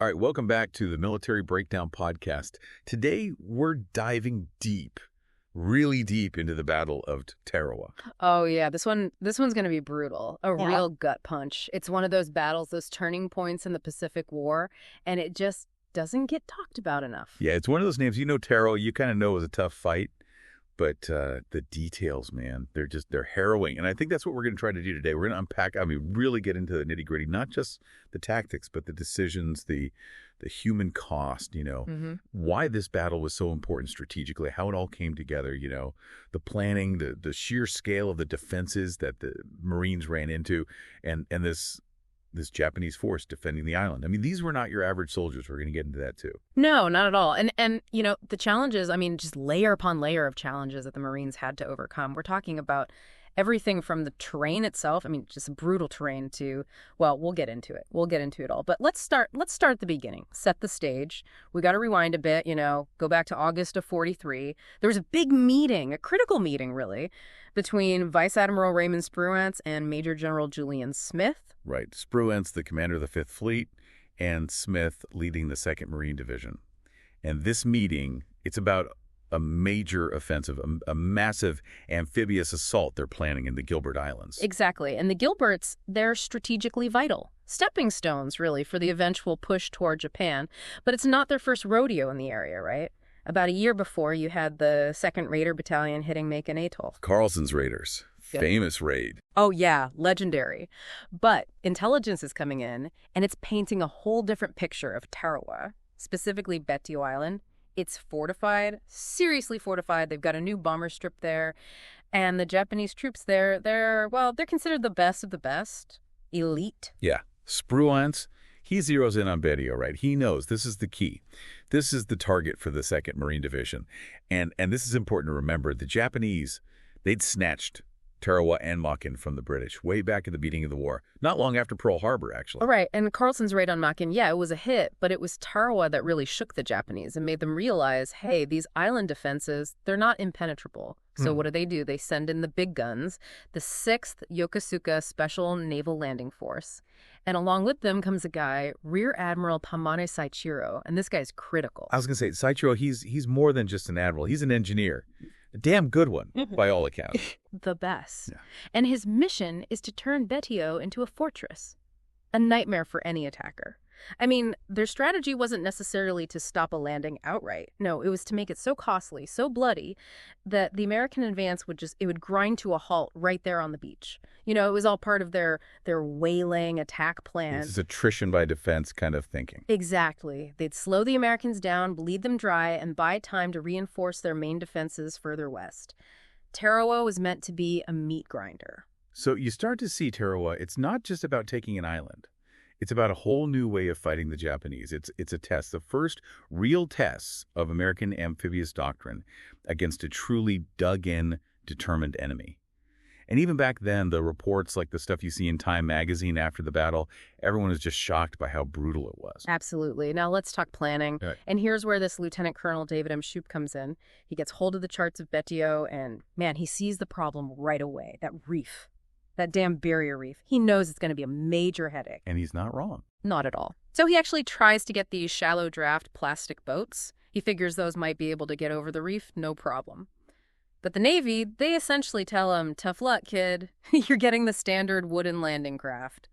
All right, welcome back to the Military Breakdown Podcast. Today, we're diving deep, really deep into the Battle of Tarawa. Oh, yeah. This one's going to be brutal. A real gut punch. It's one of those battles, those turning points in the Pacific War, and it just doesn't get talked about enough. Yeah, it's one of those names, Tarawa, you kind of know it was a tough fight, but the details, man, they're harrowing. And I think that's what we're going to try to do today. We're going to unpack, really get into the nitty-gritty, not just the tactics, but the decisions, the human cost, why this battle was so important strategically, how it all came together, the planning, the sheer scale of the defenses that the Marines ran into, and this Japanese force defending the island. These were not your average soldiers. We're going to get into that too. No, not at all. And the challenges, just layer upon layer of challenges that the Marines had to overcome. We're talking about everything from the terrain itself, just brutal terrain, to, well, we'll get into it. We'll get into it all. But let's start at the beginning. Set the stage. We got to rewind a bit, go back to August of 43. There was a big meeting, a critical meeting, really, between Vice Admiral Raymond Spruance and Major General Julian Smith. Right. Spruance, the commander of the 5th Fleet, and Smith leading the 2nd Marine Division. And this meeting, it's about a major offensive, a massive amphibious assault they're planning in the Gilbert Islands. Exactly. And the Gilberts, they're strategically vital. Stepping stones, really, for the eventual push toward Japan. But it's not their first rodeo in the area, right? About a year before, you had the 2nd Raider Battalion hitting Makin Atoll. Carlson's Raiders. Yep. Famous raid. Oh, yeah. Legendary. But intelligence is coming in, and it's painting a whole different picture of Tarawa, specifically Betio Island. It's fortified, seriously fortified. They've got a new bomber strip there. And the Japanese troops there, they're considered the best of the best. Elite. Yeah. Spruance, he zeroes in on Betio, right? He knows this is the key. This is the target for the 2nd Marine Division. And this is important to remember. The Japanese, they'd snatched Tarawa and Makin from the British way back at the beginning of the war, not long after Pearl Harbor, actually. Oh, right. And Carlson's raid on Makin, yeah, it was a hit, but it was Tarawa that really shook the Japanese and made them realize, hey, these island defenses, they're not impenetrable. So what do? They send in the big guns, the 6th Yokosuka Special Naval Landing Force. And along with them comes a guy, Rear Admiral Pamane Saichiro, and this guy's critical. I was going to say, Saichiro, he's more than just an admiral. He's an engineer. A damn good one, by all accounts. The best. Yeah. And his mission is to turn Betio into a fortress. A nightmare for any attacker. Their strategy wasn't necessarily to stop a landing outright. No, it was to make it so costly, so bloody, that the American advance would grind to a halt right there on the beach. It was all part of their whaling attack plan. This is attrition by defense kind of thinking. Exactly. They'd slow the Americans down, bleed them dry, and buy time to reinforce their main defenses further west. Tarawa was meant to be a meat grinder. So you start to see Tarawa, it's not just about taking an island. It's about a whole new way of fighting the Japanese. It's a test, the first real test of American amphibious doctrine against a truly dug-in, determined enemy. And even back then, the reports, like the stuff you see in Time magazine after the battle, everyone was just shocked by how brutal it was. Absolutely. Now let's talk planning. Right. And here's where this Lieutenant Colonel David M. Shoup comes in. He gets hold of the charts of Betio, and man, he sees the problem right away. That reef. That damn barrier reef. He knows it's going to be a major headache. And he's not wrong. Not at all. So he actually tries to get these shallow draft plastic boats. He figures those might be able to get over the reef, no problem. But the Navy, they essentially tell him, tough luck, kid. You're getting the standard wooden landing craft.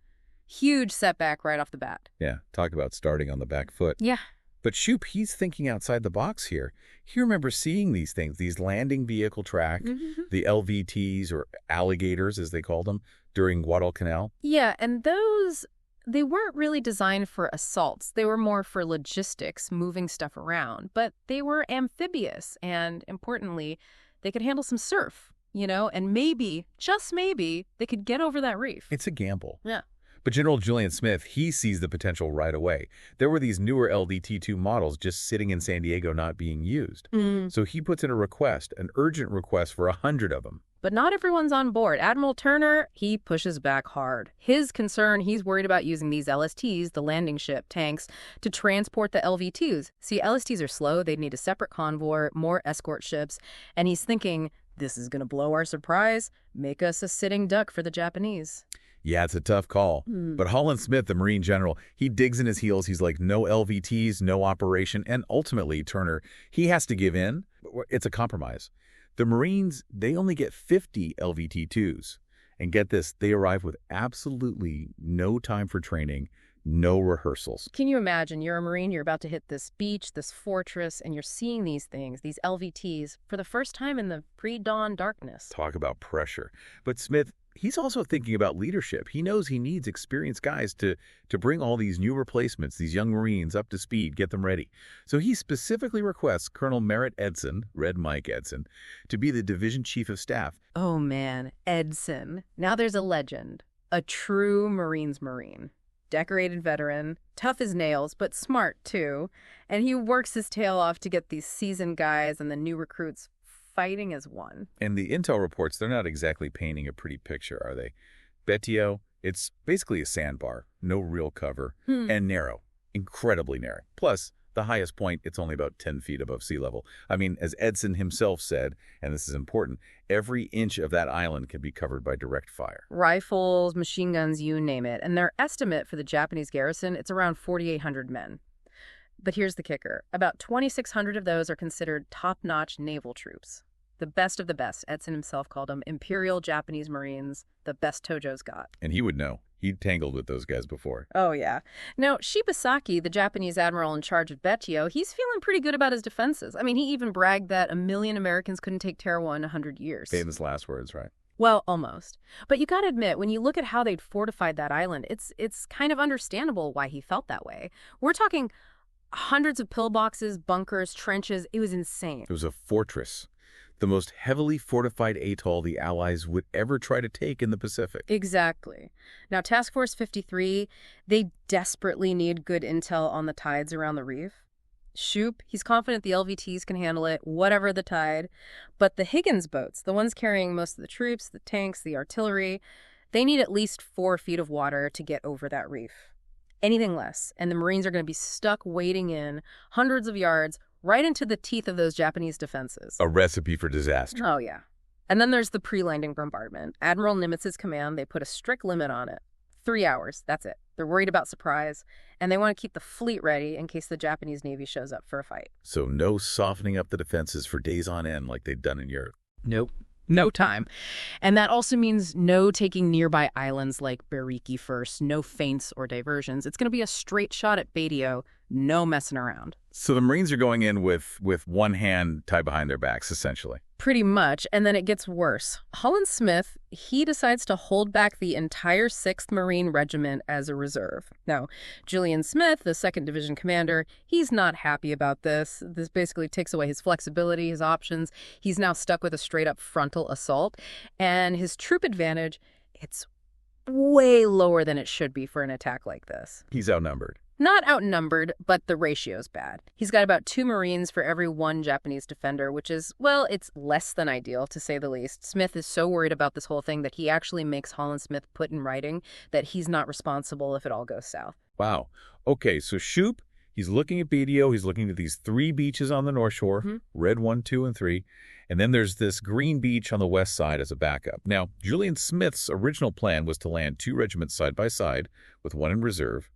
Huge setback right off the bat. Yeah, talk about starting on the back foot. Yeah. But Shoup, he's thinking outside the box here. He remembers seeing these things, these landing vehicle track, the LVTs, or alligators, as they called them, during Guadalcanal. Yeah, and those, they weren't really designed for assaults. They were more for logistics, moving stuff around. But they were amphibious, and importantly, they could handle some surf, and maybe, just maybe, they could get over that reef. It's a gamble. Yeah. But General Julian Smith, he sees the potential right away. There were these newer LDT-2 models just sitting in San Diego not being used. So he puts in a request, an urgent request for 100 of them. But not everyone's on board. Admiral Turner, he pushes back hard. His concern, he's worried about using these LSTs, the landing ship tanks, to transport the LV-2s. See, LSTs are slow. They'd need a separate convoy, more escort ships. And he's thinking, this is going to blow our surprise, make us a sitting duck for the Japanese. Yeah, it's a tough call. But Holland Smith, the Marine general, he digs in his heels. He's like, no LVTs, no operation. And ultimately, Turner, he has to give in. It's a compromise. The Marines, they only get 50 LVT-2s. And get this, they arrive with absolutely no time for training, no rehearsals. Can you imagine? You're a Marine, you're about to hit this beach, this fortress, and you're seeing these things, these LVTs, for the first time in the pre-dawn darkness. Talk about pressure. But Smith, he's also thinking about leadership. He knows he needs experienced guys to bring all these new replacements, these young Marines, up to speed, get them ready. So he specifically requests Colonel Merritt Edson, Red Mike Edson, to be the division chief of staff. Oh man, Edson. Now there's a legend. A true Marines Marine. Decorated veteran, tough as nails, but smart too. And he works his tail off to get these seasoned guys and the new recruits fighting as one. And the intel reports, they're not exactly painting a pretty picture, are they? Betio, it's basically a sandbar, no real cover, and narrow, incredibly narrow. Plus, the highest point, it's only about 10 feet above sea level. I mean, as Edson himself said, and this is important, every inch of that island can be covered by direct fire. Rifles, machine guns, you name it. And their estimate for the Japanese garrison, it's around 4,800 men. But here's the kicker. About 2,600 of those are considered top-notch naval troops. The best of the best. Edson himself called them Imperial Japanese Marines, the best Tojo's got. And he would know. He'd tangled with those guys before. Oh, yeah. Now, Shibasaki, the Japanese admiral in charge of Betio, he's feeling pretty good about his defenses. I mean, he even bragged that 1 million Americans couldn't take Tarawa in 100 years. Famous last words, right? Well, almost. But you got to admit, when you look at how they'd fortified that island, it's kind of understandable why he felt that way. We're talking hundreds of pillboxes, bunkers, trenches. It was insane. It was a fortress. The most heavily fortified atoll the Allies would ever try to take in the Pacific. Exactly. Now, Task Force 53, they desperately need good intel on the tides around the reef. Shoop, he's confident the LVTs can handle it, whatever the tide. But the Higgins boats, the ones carrying most of the troops, the tanks, the artillery, they need at least 4 feet of water to get over that reef. Anything less, and the Marines are going to be stuck wading in hundreds of yards right into the teeth of those Japanese defenses. A recipe for disaster. Oh, yeah. And then there's the pre-landing bombardment. Admiral Nimitz's command, they put a strict limit on it. 3 hours, that's it. They're worried about surprise, and they want to keep the fleet ready in case the Japanese Navy shows up for a fight. So no softening up the defenses for days on end like they'd done in Europe. Nope. No time. And that also means no taking nearby islands like Beriki first, no feints or diversions. It's going to be a straight shot at Betio, no messing around. So the Marines are going in with one hand tied behind their backs, essentially. Pretty much, and then it gets worse. Holland Smith, he decides to hold back the entire 6th Marine Regiment as a reserve. Now, Julian Smith, the 2nd Division commander, he's not happy about this. This basically takes away his flexibility, his options. He's now stuck with a straight-up frontal assault, and his troop advantage, it's way lower than it should be for an attack like this. He's outnumbered. Not outnumbered, but the ratio's bad. He's got about 2 Marines for every 1 Japanese defender, which is, well, it's less than ideal, to say the least. Smith is so worried about this whole thing that he actually makes Holland Smith put in writing that he's not responsible if it all goes south. Wow. Okay, so Shoop, he's looking at BDO. He's looking at these 3 beaches on the North Shore, Red 1, 2, and 3. And then there's this green beach on the west side as a backup. Now, Julian Smith's original plan was to land 2 regiments side by side with 1 in reserve.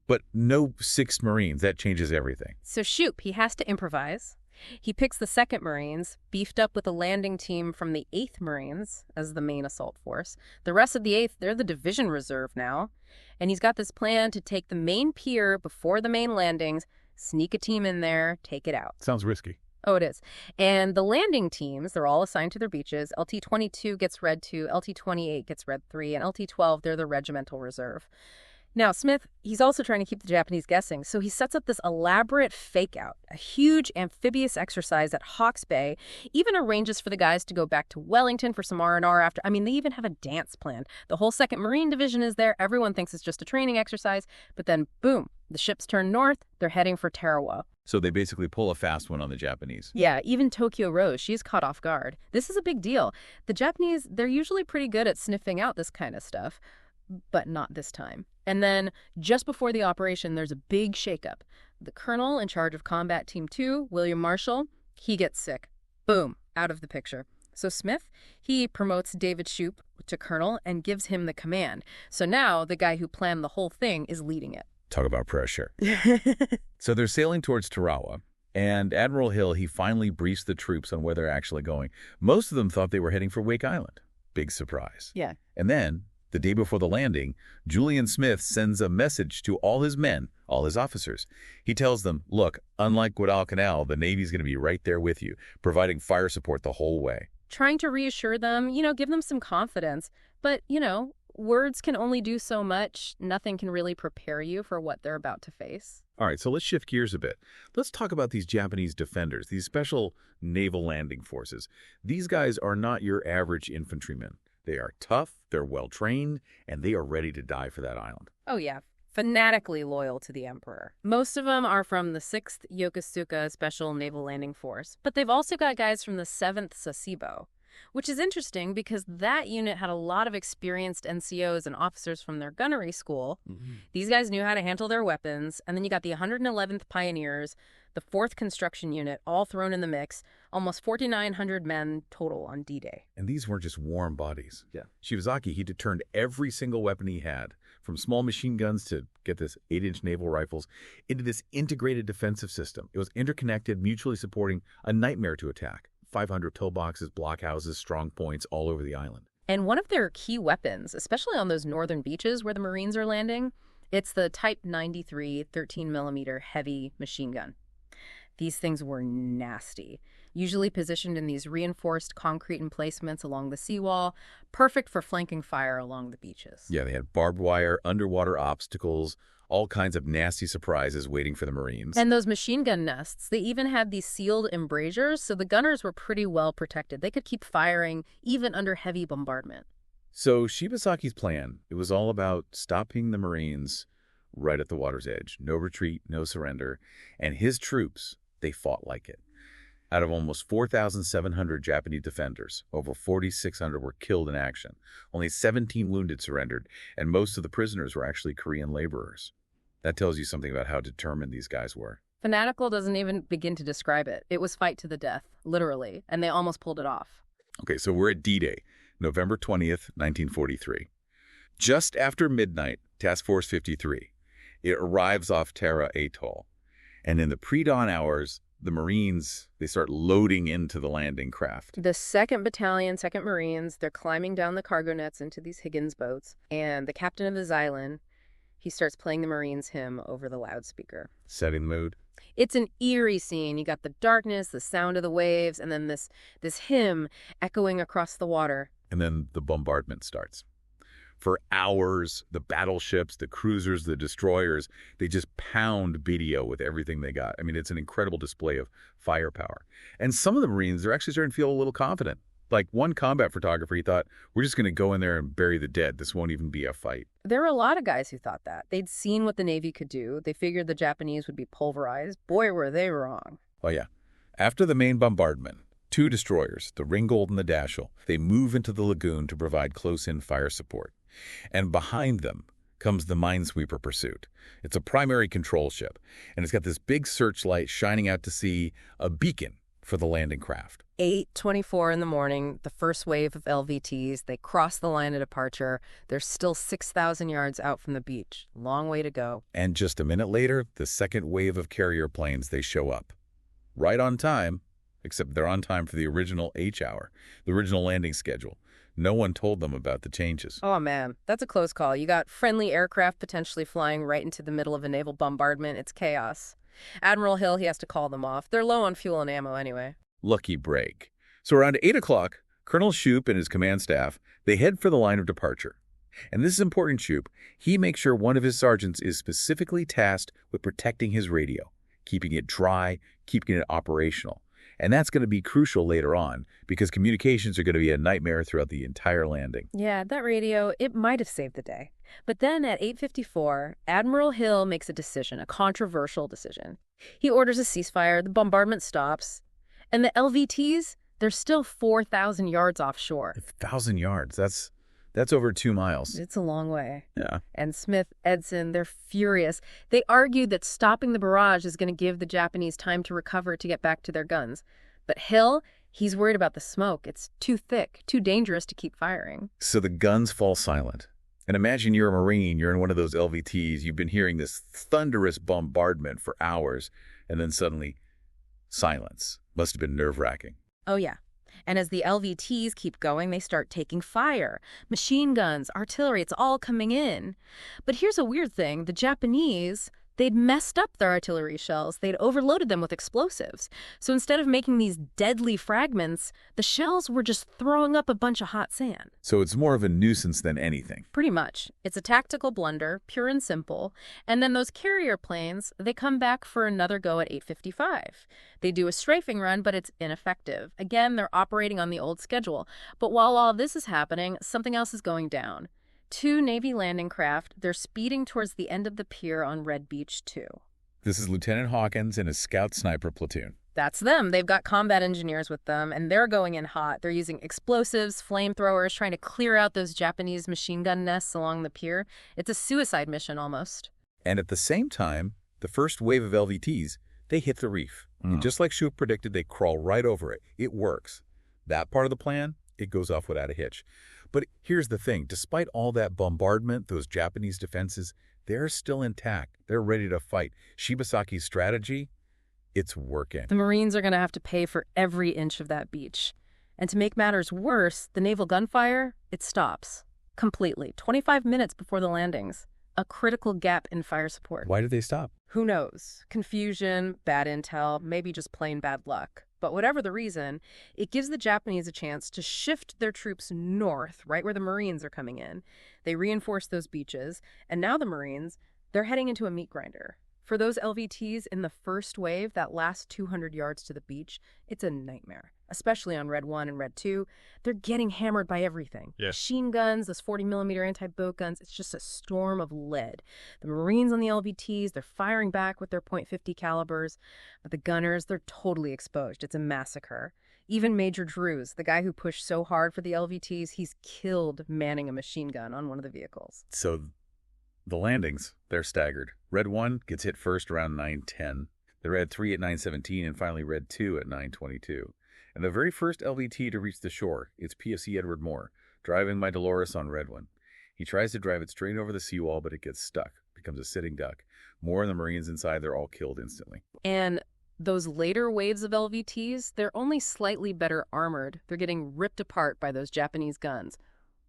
But no 6 Marines. That changes everything. So Shoop, he has to improvise. He picks the 2nd Marines, beefed up with a landing team from the 8th Marines as the main assault force. The rest of the 8th, they're the division reserve now. And he's got this plan to take the main pier before the main landings, sneak a team in there, take it out. Sounds risky. Oh, it is. And the landing teams, they're all assigned to their beaches. LT-22 gets Red 2, LT-28 gets Red 3, and LT-12, they're the regimental reserve. Now, Smith, he's also trying to keep the Japanese guessing, so he sets up this elaborate fake-out, a huge amphibious exercise at Hawke's Bay, even arranges for the guys to go back to Wellington for some R&R after. I mean, they even have a dance planned. The whole 2nd Marine Division is there. Everyone thinks it's just a training exercise, but then, boom, the ships turn north. They're heading for Tarawa. So they basically pull a fast one on the Japanese. Yeah, even Tokyo Rose, she's caught off guard. This is a big deal. The Japanese, they're usually pretty good at sniffing out this kind of stuff, but not this time. And then, just before the operation, there's a big shakeup. The colonel in charge of Combat Team 2, William Marshall, he gets sick. Boom, out of the picture. So Smith, he promotes David Shoup to colonel and gives him the command. So now the guy who planned the whole thing is leading it. Talk about pressure. So they're sailing towards Tarawa, and Admiral Hill, he finally briefs the troops on where they're actually going. Most of them thought they were heading for Wake Island. Big surprise. Yeah. And then, the day before the landing, Julian Smith sends a message to all his men, all his officers. He tells them, look, unlike Guadalcanal, the Navy's going to be right there with you, providing fire support the whole way. Trying to reassure them, give them some confidence. But, words can only do so much. Nothing can really prepare you for what they're about to face. All right, so let's shift gears a bit. Let's talk about these Japanese defenders, these special naval landing forces. These guys are not your average infantrymen. They are tough, they're well-trained, and they are ready to die for that island. Oh, yeah. Fanatically loyal to the emperor. Most of them are from the 6th Yokosuka Special Naval Landing Force, but they've also got guys from the 7th Sasebo, which is interesting because that unit had a lot of experienced NCOs and officers from their gunnery school. These guys knew how to handle their weapons, and then you got the 111th Pioneers, the 4th Construction Unit, all thrown in the mix, almost 4,900 men total on D-Day. And these weren't just warm bodies. Yeah. Shibazaki, he turned every single weapon he had, from small machine guns to, get this, 8-inch naval rifles, into this integrated defensive system. It was interconnected, mutually supporting, a nightmare to attack. 500 pillboxes, blockhouses, strong points all over the island. And one of their key weapons, especially on those northern beaches where the Marines are landing, it's the Type 93 13mm heavy machine gun. These things were nasty, usually positioned in these reinforced concrete emplacements along the seawall, perfect for flanking fire along the beaches. Yeah, they had barbed wire, underwater obstacles, all kinds of nasty surprises waiting for the Marines. And those machine gun nests, they even had these sealed embrasures, so the gunners were pretty well protected. They could keep firing even under heavy bombardment. So Shibasaki's plan, it was all about stopping the Marines right at the water's edge. No retreat, no surrender. And his troops, they fought like it. Out of almost 4,700 Japanese defenders, over 4,600 were killed in action. Only 17 wounded surrendered, and most of the prisoners were actually Korean laborers. That tells you something about how determined these guys were. Fanatical doesn't even begin to describe it. It was fight to the death, literally, and they almost pulled it off. Okay, so we're at D-Day, November 20th, 1943. Just after midnight, Task Force 53, it arrives off Tara Atoll. And in the pre-dawn hours, the Marines, they start loading into the landing craft. The 2nd Battalion, 2nd Marines, they're climbing down the cargo nets into these Higgins boats. And the captain of the Xylan, he starts playing the Marines' hymn over the loudspeaker. Setting the mood. It's an eerie scene. You got the darkness, the sound of the waves, and then this hymn echoing across the water. And then the bombardment starts. For hours, the battleships, the cruisers, the destroyers, they just pound video with everything they got. I mean, it's an incredible display of firepower. And some of the Marines, they're actually starting to feel a little confident. Like one combat photographer, he thought, we're just going to go in there and bury the dead. This won't even be a fight. There were a lot of guys who thought that. They'd seen what the Navy could do. They figured the Japanese would be pulverized. Boy, were they wrong. Oh, yeah. After the main bombardment, 2 destroyers, the Ringgold and the Dashel, they move into the lagoon to provide close-in fire support. And behind them comes the Minesweeper pursuit. It's a primary control ship, and it's got this big searchlight shining out to sea, a beacon for the landing craft. 8:24 in the morning, the first wave of LVTs, they cross the line of departure. They're still 6,000 yards out from the beach. Long way to go. And just a minute later, the second wave of carrier planes, they show up. Right on time, except they're on time for the original H hour, the original landing schedule. No one told them about the changes. Oh, man, that's a close call. You got friendly aircraft potentially flying right into the middle of a naval bombardment. It's chaos. Admiral Hill, he has to call them off. They're low on fuel and ammo anyway. Lucky break. So around 8 o'clock, Colonel Shoup and his command staff, they head for the line of departure. And this is important, Shoup. He makes sure one of his sergeants is specifically tasked with protecting his radio, keeping it dry, keeping it operational. And that's going to be crucial later on because communications are going to be a nightmare throughout the entire landing. Yeah, that radio, it might have saved the day. But then at 8:54, Admiral Hill makes a decision, a controversial decision. He orders a ceasefire, the bombardment stops, and the LVTs, they're still 4,000 yards offshore. 1,000 yards, that's over 2 miles. It's a long way. Yeah. And Smith, Edson, they're furious. They argued that stopping the barrage is going to give the Japanese time to recover to get back to their guns. But Hill, He's worried about the smoke. It's too thick, too dangerous to keep firing. So the guns fall silent. And imagine you're a Marine, you're in one of those LVTs, you've been hearing this thunderous bombardment for hours, and then suddenly, silence. Must have been nerve-wracking. Oh, yeah. And as the LVTs keep going, they start taking fire. Machine guns, artillery, it's all coming in. But here's a weird thing. The Japanese, they'd messed up their artillery shells. They'd overloaded them with explosives. So instead of making these deadly fragments, the shells were just throwing up a bunch of hot sand. So it's more of a nuisance than anything. Pretty much. It's a tactical blunder, pure and simple. And then those carrier planes, they come back for another go at 8:55. They do a strafing run, but it's ineffective. Again, they're operating on the old schedule. But while all this is happening, something else is going down. 2 Navy landing craft, they're speeding towards the end of the pier on Red Beach 2. This is Lieutenant Hawkins and his scout sniper platoon. That's them. They've got combat engineers with them, and they're going in hot. They're using explosives, flamethrowers, trying to clear out those Japanese machine gun nests along the pier. It's a suicide mission almost. And at the same time, the first wave of LVTs, they hit the reef. And just like Shoup predicted, they crawl right over it. It works. That part of the plan, it goes off without a hitch. But here's the thing. Despite all that bombardment, those Japanese defenses, they're still intact. They're ready to fight. Shibasaki's strategy, it's working. The Marines are going to have to pay for every inch of that beach. And to make matters worse, the naval gunfire, it stops. Completely. 25 minutes before the landings. A critical gap in fire support. Why did they stop? Who knows? Confusion, bad intel, maybe just plain bad luck. But whatever the reason, it gives the Japanese a chance to shift their troops north, right where the Marines are coming in. They reinforce those beaches, and now the Marines, they're heading into a meat grinder. For those LVTs in the first wave, that last 200 yards to the beach, it's a nightmare. Especially on Red 1 and Red 2, they're getting hammered by everything. Yeah. Machine guns, those 40-millimeter anti-boat guns, it's just a storm of lead. The Marines on the LVTs, they're firing back with their .50 calibers, but the gunners, they're totally exposed. It's a massacre. Even Major Drews, the guy who pushed so hard for the LVTs, he's killed manning a machine gun on one of the vehicles. So the landings, they're staggered. Red 1 gets hit first around 9:10. The Red 3 at 9:17, and finally Red 2 at 9:22. And the very first LVT to reach the shore, it's PFC Edward Moore, driving my Dolores on Red 1. He tries to drive it straight over the seawall, but it gets stuck, becomes a sitting duck. Moore and the Marines inside, they're all killed instantly. And those later waves of LVTs, they're only slightly better armored. They're getting ripped apart by those Japanese guns.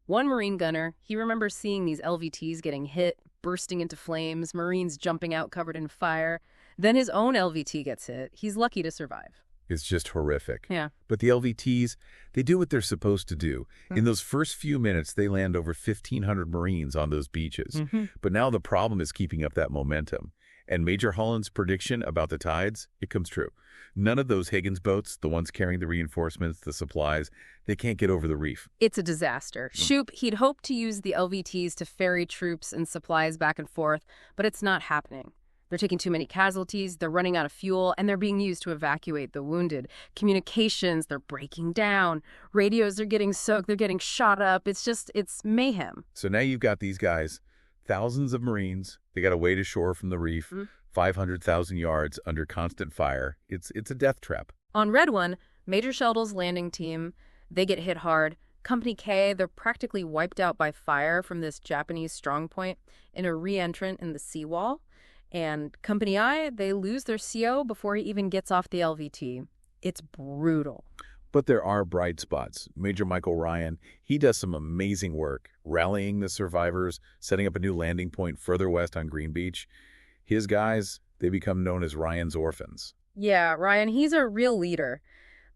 One Marine gunner, he remembers seeing these LVTs getting hit, bursting into flames, Marines jumping out covered in fire. Then his own LVT gets hit. He's lucky to survive. It's just horrific. Yeah. But the LVTs, they do what they're supposed to do. In those first few minutes, they land over 1,500 Marines on those beaches. But now the problem is keeping up that momentum. And Major Holland's prediction about the tides, it comes true. None of those Higgins boats, the ones carrying the reinforcements, the supplies, they can't get over the reef. It's a disaster. Shoup, he'd hoped to use the LVTs to ferry troops and supplies back and forth, but it's not happening. They're taking too many casualties, they're running out of fuel, and they're being used to evacuate the wounded. Communications, they're breaking down. Radios are getting soaked, they're getting shot up. It's mayhem. So now you've got these guys, thousands of Marines, they got away to shore from the reef, 500,000 yards under constant fire. It's a death trap. On Red 1, Major Sheldall's landing team, they get hit hard. Company K, they're practically wiped out by fire from this Japanese strongpoint in a re-entrant in the seawall. And Company I, they lose their CO before he even gets off the LVT. It's brutal. But there are bright spots. Major Michael Ryan, he does some amazing work, rallying the survivors, setting up a new landing point further west on Green Beach. His guys, they become known as Ryan's orphans. Yeah, Ryan, he's a real leader.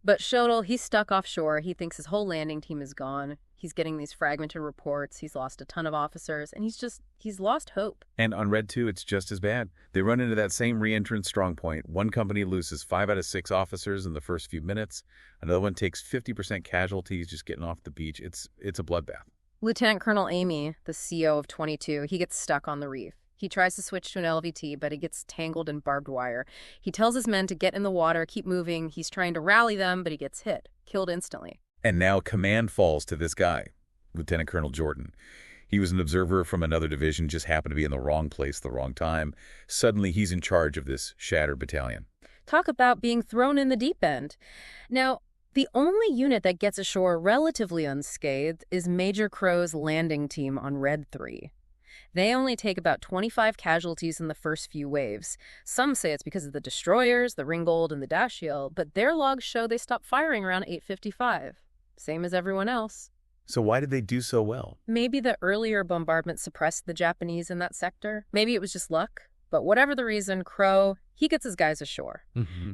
But Sheldall, he's stuck offshore. He thinks his whole landing team is gone. He's getting these fragmented reports. He's lost a ton of officers, and he's lost hope. And on Red 2, it's just as bad. They run into that same re-entrant strong point. One company loses 5 out of 6 officers in the first few minutes. Another one takes 50% casualties just getting off the beach. It's a bloodbath. Lieutenant Colonel Amy, the CO of 22, he gets stuck on the reef. He tries to switch to an LVT, but he gets tangled in barbed wire. He tells his men to get in the water, keep moving. He's trying to rally them, but he gets hit, killed instantly. And now command falls to this guy, Lieutenant Colonel Jordan. He was an observer from another division, just happened to be in the wrong place at the wrong time. Suddenly, he's in charge of this shattered battalion. Talk about being thrown in the deep end. Now, The only unit that gets ashore relatively unscathed is Major Crow's landing team on Red 3. They only take about 25 casualties in the first few waves. Some say it's because of the destroyers, the Ringgold, and the Dashiell, but their logs show they stopped firing around 8:55. Same as everyone else. So why did they do so well? Maybe the earlier bombardment suppressed the Japanese in that sector. Maybe it was just luck. But whatever the reason, Crow, he gets his guys ashore.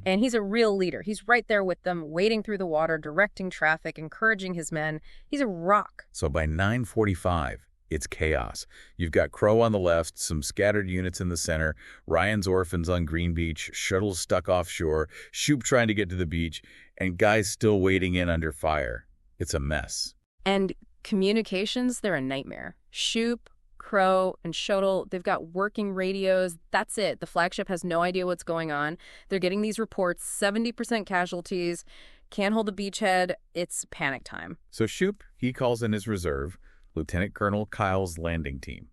And he's a real leader. He's right there with them, wading through the water, directing traffic, encouraging his men. He's a rock. So by 9:45, it's chaos. You've got Crow on the left, some scattered units in the center, Ryan's orphans on Green Beach, shuttles stuck offshore, Shoop trying to get to the beach, and guys still wading in under fire. It's a mess. And communications, they're a nightmare. Shoop, Crow, and Shuttle, they've got working radios. That's it. The flagship has no idea what's going on. They're getting these reports, 70% casualties, can't hold the beachhead. It's panic time. So Shoop, he calls in his reserve, Lieutenant Colonel Kyle's landing team.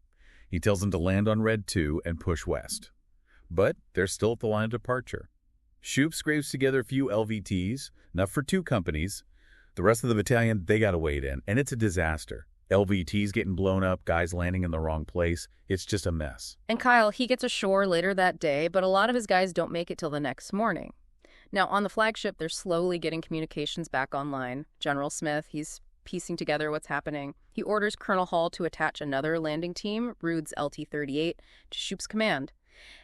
He tells them to land on Red 2 and push west. But they're still at the line of departure. Shoop scrapes together a few LVTs, enough for 2 companies. The rest of the battalion, they got to wade in, and it's a disaster. LVTs getting blown up, guys landing in the wrong place. It's just a mess. And Kyle, he gets ashore later that day, but a lot of his guys don't make it till the next morning. Now, on the flagship, they're slowly getting communications back online. General Smith, he's piecing together what's happening. He orders Colonel Hall to attach another landing team, Rood's LT-38, to Shoop's command.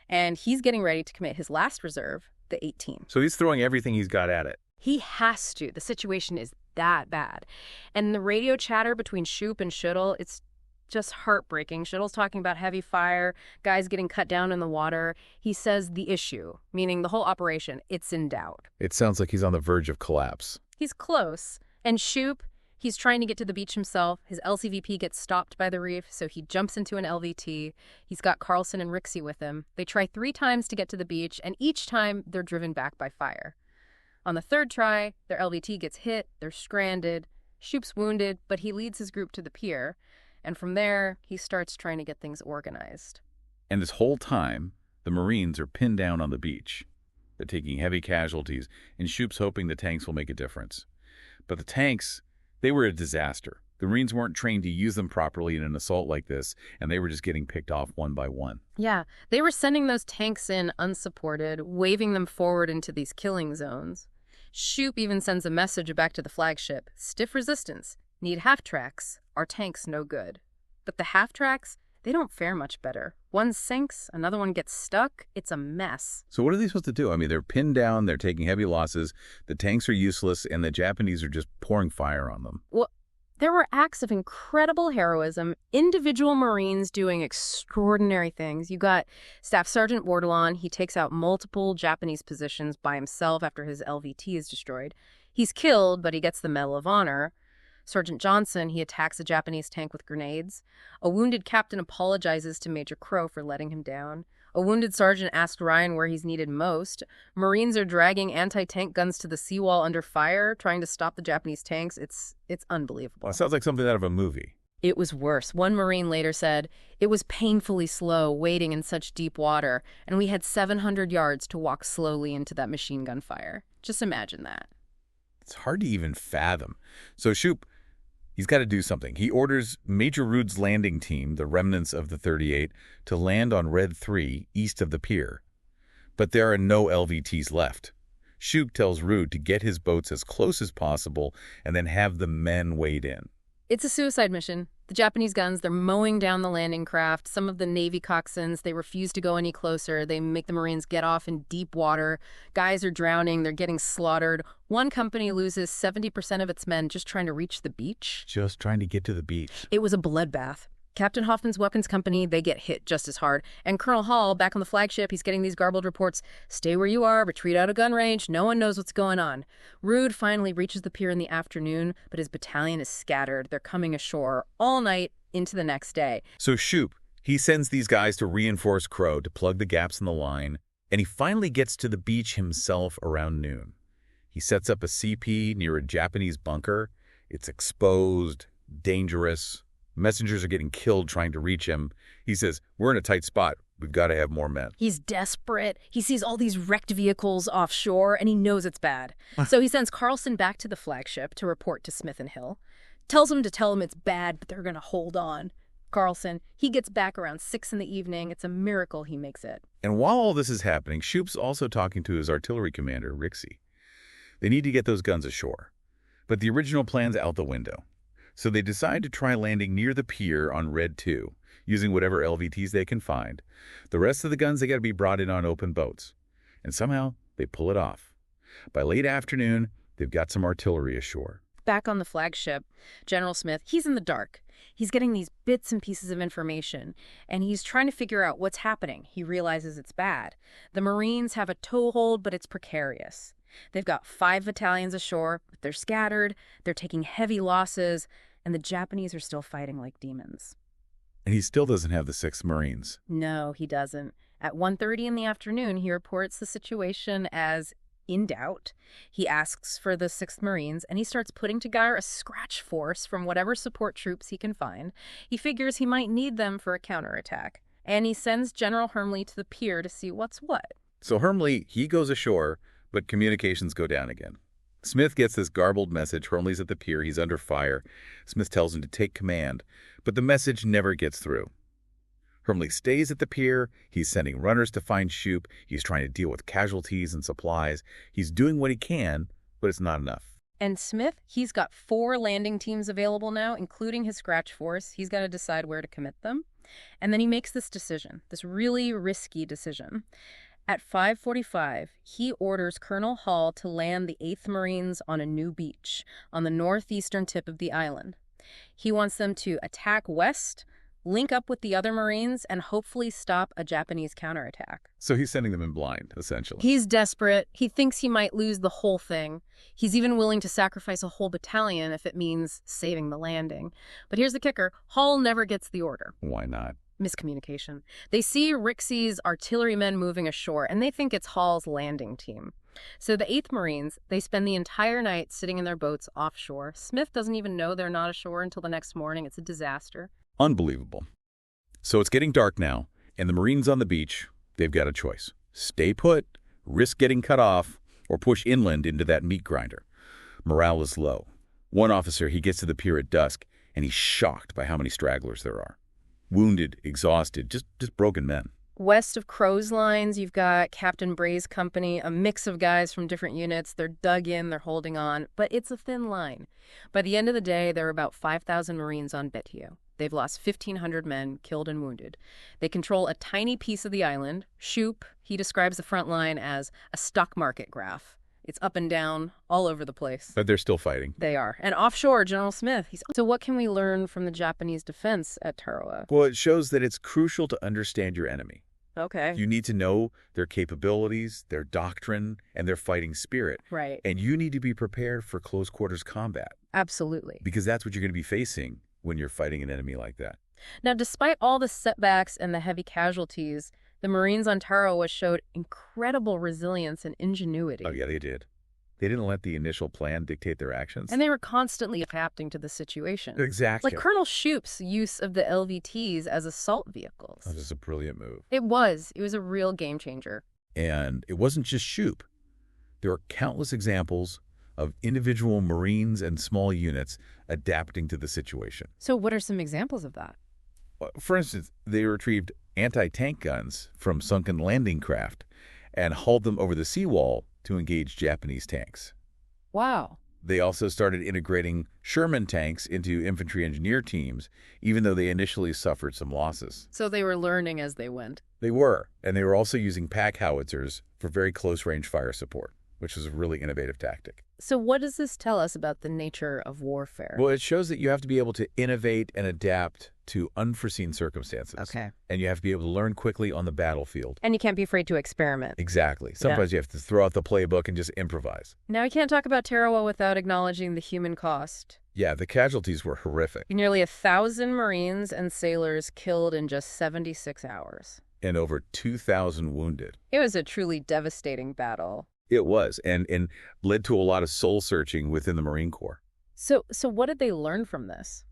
And he's getting ready to commit his last reserve, the 18. So he's throwing everything he's got at it. He has to. The situation is that bad. And the radio chatter between Shoop and Shuttle, it's just heartbreaking. Shuttle's talking about heavy fire, guys getting cut down in the water. He says the issue, meaning the whole operation, it's in doubt. It sounds like he's on the verge of collapse. He's close. And Shoop, he's trying to get to the beach himself. His LCVP gets stopped by the reef, so he jumps into an LVT. He's got Carlson and Rixey with him. They try 3 times to get to the beach, and each time they're driven back by fire. On the 3rd try, their LVT gets hit, they're stranded. Shoop's wounded, but he leads his group to the pier. And from there, he starts trying to get things organized. And this whole time, the Marines are pinned down on the beach. They're taking heavy casualties, and Shoop's hoping the tanks will make a difference. But the tanks, they were a disaster. The Marines weren't trained to use them properly in an assault like this, and they were just getting picked off one by one. Yeah, they were sending those tanks in unsupported, waving them forward into these killing zones. Shoop even sends a message back to the flagship. Stiff resistance. Need half-tracks. Our tanks no good. But the half-tracks, they don't fare much better. One sinks, another one gets stuck. It's a mess. So what are they supposed to do? I mean, they're pinned down, they're taking heavy losses, the tanks are useless, and the Japanese are just pouring fire on them. Well, there were acts of incredible heroism, individual Marines doing extraordinary things. You got Staff Sergeant Bordelon. He takes out multiple Japanese positions by himself after his LVT is destroyed. He's killed, but he gets the Medal of Honor. Sergeant Johnson, he attacks a Japanese tank with grenades. A wounded captain apologizes to Major Crow for letting him down. A wounded sergeant asked Ryan where he's needed most. Marines are dragging anti-tank guns to the seawall under fire, trying to stop the Japanese tanks. It's unbelievable. Well, it sounds like something out of a movie. It was worse. One Marine later said, "It was painfully slow wading in such deep water, and we had 700 yards to walk slowly into that machine gun fire." Just imagine that. It's hard to even fathom. So Shoop, he's got to do something. He orders Major Rood's landing team, the remnants of the 38, to land on Red 3 east of the pier. But there are no LVTs left. Shoop tells Rood to get his boats as close as possible and then have the men wade in. It's a suicide mission. The Japanese guns, they're mowing down the landing craft. Some of the Navy coxswains, they refuse to go any closer. They make the Marines get off in deep water. Guys are drowning. They're getting slaughtered. One company loses 70% of its men just trying to reach the beach. Just trying to get to the beach. It was a bloodbath. Captain Hoffman's weapons company, they get hit just as hard. And Colonel Hall, back on the flagship, he's getting these garbled reports. Stay where you are, retreat out of gun range, no one knows what's going on. Rood finally reaches the pier in the afternoon, but his battalion is scattered. They're coming ashore all night into the next day. So Shoop, he sends these guys to reinforce Crow to plug the gaps in the line, and he finally gets to the beach himself around noon. He sets up a CP near a Japanese bunker. It's exposed, dangerous. Messengers are getting killed trying to reach him. He says, "We're in a tight spot. We've got to have more men. He's desperate. He sees all these wrecked vehicles offshore, and he knows it's bad. So he sends Carlson back to the flagship to report to Smith and Hill. Tells him to tell him it's bad, but they're going to hold on. Carlson, he gets back around 6 in the evening. It's a miracle he makes it. And while all this is happening, Shoup's also talking to his artillery commander, Rixey. They need to get those guns ashore. But the original plan's out the window. So they decide to try landing near the pier on Red 2, using whatever LVTs they can find. The rest of the guns, they got to be brought in on open boats. And somehow, they pull it off. By late afternoon, they've got some artillery ashore. Back on the flagship, General Smith, he's in the dark. He's getting these bits and pieces of information, and he's trying to figure out what's happening. He realizes it's bad. The Marines have a toehold, but it's precarious. They've got 5 battalions ashore, but they're scattered, they're taking heavy losses, and the Japanese are still fighting like demons. And he still doesn't have the 6th Marines. No, he doesn't. At 1:30 in the afternoon, he reports the situation as in doubt. He asks for the 6th Marines, and he starts putting together a scratch force from whatever support troops he can find. He figures he might need them for a counterattack, and he sends General Hermley to the pier to see what's what. So Hermley, he goes ashore, but communications go down again. Smith gets this garbled message. Hermley's at the pier. He's under fire. Smith tells him to take command, but the message never gets through. Hermley stays at the pier. He's sending runners to find Shoup. He's trying to deal with casualties and supplies. He's doing what he can, but it's not enough. And Smith, he's got 4 landing teams available now, including his scratch force. He's got to decide where to commit them. And then he makes this decision, this really risky decision. At 5:45, he orders Colonel Hall to land the 8th Marines on a new beach on the northeastern tip of the island. He wants them to attack west, link up with the other Marines, and hopefully stop a Japanese counterattack. So he's sending them in blind, essentially. He's desperate. He thinks he might lose the whole thing. He's even willing to sacrifice a whole battalion if it means saving the landing. But here's the kicker. Hall never gets the order. Why not? Miscommunication. They see Rixey's artillerymen moving ashore, and they think it's Hall's landing team. So the 8th Marines, they spend the entire night sitting in their boats offshore. Smith doesn't even know they're not ashore until the next morning. It's a disaster. Unbelievable. So it's getting dark now, and the Marines on the beach, they've got a choice. Stay put, risk getting cut off, or push inland into that meat grinder. Morale is low. One officer, he gets to the pier at dusk, and he's shocked by how many stragglers there are. Wounded, exhausted, just broken men. West of Crow's Lines, you've got Captain Bray's company, a mix of guys from different units. They're dug in, they're holding on, but it's a thin line. By the end of the day, there are about 5,000 Marines on Betio. They've lost 1,500 men, killed and wounded. They control a tiny piece of the island. Shoup, he describes the front line as a stock market graph. It's up and down, all over the place. But they're still fighting. They are. And offshore, General Smith. So what can we learn from the Japanese defense at Tarawa? Well, it shows that it's crucial to understand your enemy. Okay. You need to know their capabilities, their doctrine, and their fighting spirit. Right. And you need to be prepared for close quarters combat. Absolutely. Because that's what you're going to be facing when you're fighting an enemy like that. Now, despite all the setbacks and the heavy casualties, the Marines on Tarawa showed incredible resilience and ingenuity. Oh, yeah, they did. They didn't let the initial plan dictate their actions. And they were constantly adapting to the situation. Exactly. Like Colonel Shoup's use of the LVTs as assault vehicles. Oh, this is a brilliant move. It was. It was a real game changer. And it wasn't just Shoup. There are countless examples of individual Marines and small units adapting to the situation. So what are some examples of that? For instance, they retrieved anti-tank guns from sunken landing craft and hauled them over the seawall to engage Japanese tanks. Wow. They also started integrating Sherman tanks into infantry engineer teams, even though they initially suffered some losses. So they were learning as they went. They were, and they were also using pack howitzers for very close-range fire support, which was a really innovative tactic. So what does this tell us about the nature of warfare? Well, it shows that you have to be able to innovate and adapt to unforeseen circumstances. Okay. And you have to be able to learn quickly on the battlefield. And you can't be afraid to experiment. Exactly. Sometimes you have to throw out the playbook and just improvise. Now, we can't talk about Tarawa without acknowledging the human cost. Yeah, the casualties were horrific. Nearly 1,000 Marines and sailors killed in just 76 hours. And over 2,000 wounded. It was a truly devastating battle. It was, and led to a lot of soul-searching within the Marine Corps. So what did they learn from this?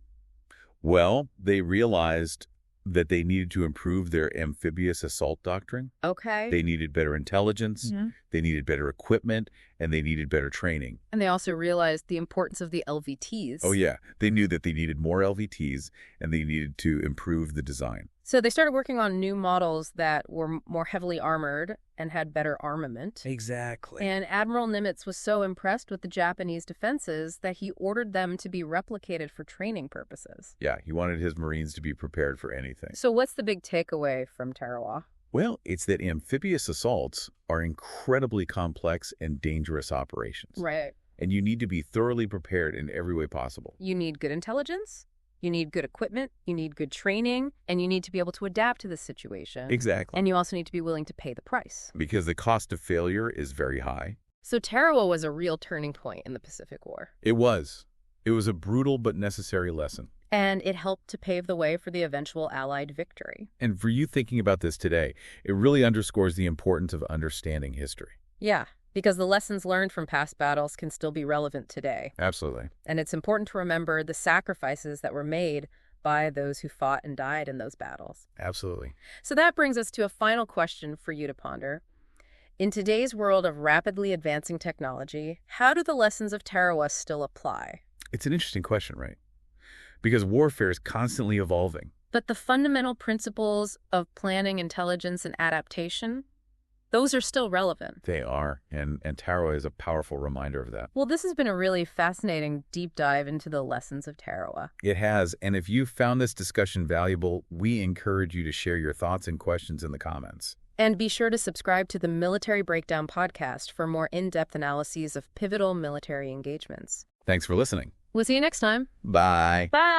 Well, they realized that they needed to improve their amphibious assault doctrine. Okay. They needed better intelligence, they needed better equipment, and they needed better training. And they also realized the importance of the LVTs. Oh, yeah. They knew that they needed more LVTs, and they needed to improve the design. So they started working on new models that were more heavily armored and had better armament. Exactly. And Admiral Nimitz was so impressed with the Japanese defenses that he ordered them to be replicated for training purposes. Yeah, he wanted his Marines to be prepared for anything. So what's the big takeaway from Tarawa? Well, it's that amphibious assaults are incredibly complex and dangerous operations. Right. And you need to be thoroughly prepared in every way possible. You need good intelligence, you need good equipment, you need good training, and you need to be able to adapt to the situation. Exactly. And you also need to be willing to pay the price. Because the cost of failure is very high. So Tarawa was a real turning point in the Pacific War. It was. It was a brutal but necessary lesson. And it helped to pave the way for the eventual Allied victory. And for you thinking about this today, it really underscores the importance of understanding history. Yeah, because the lessons learned from past battles can still be relevant today. Absolutely. And it's important to remember the sacrifices that were made by those who fought and died in those battles. Absolutely. So that brings us to a final question for you to ponder. In today's world of rapidly advancing technology, how do the lessons of Tarawa still apply? It's an interesting question, right? Because warfare is constantly evolving. But the fundamental principles of planning, intelligence, and adaptation, those are still relevant. They are, and Tarawa is a powerful reminder of that. Well, this has been a really fascinating deep dive into the lessons of Tarawa. It has, and if you found this discussion valuable, we encourage you to share your thoughts and questions in the comments. And be sure to subscribe to the Military Breakdown podcast for more in-depth analyses of pivotal military engagements. Thanks for listening. We'll see you next time. Bye. Bye.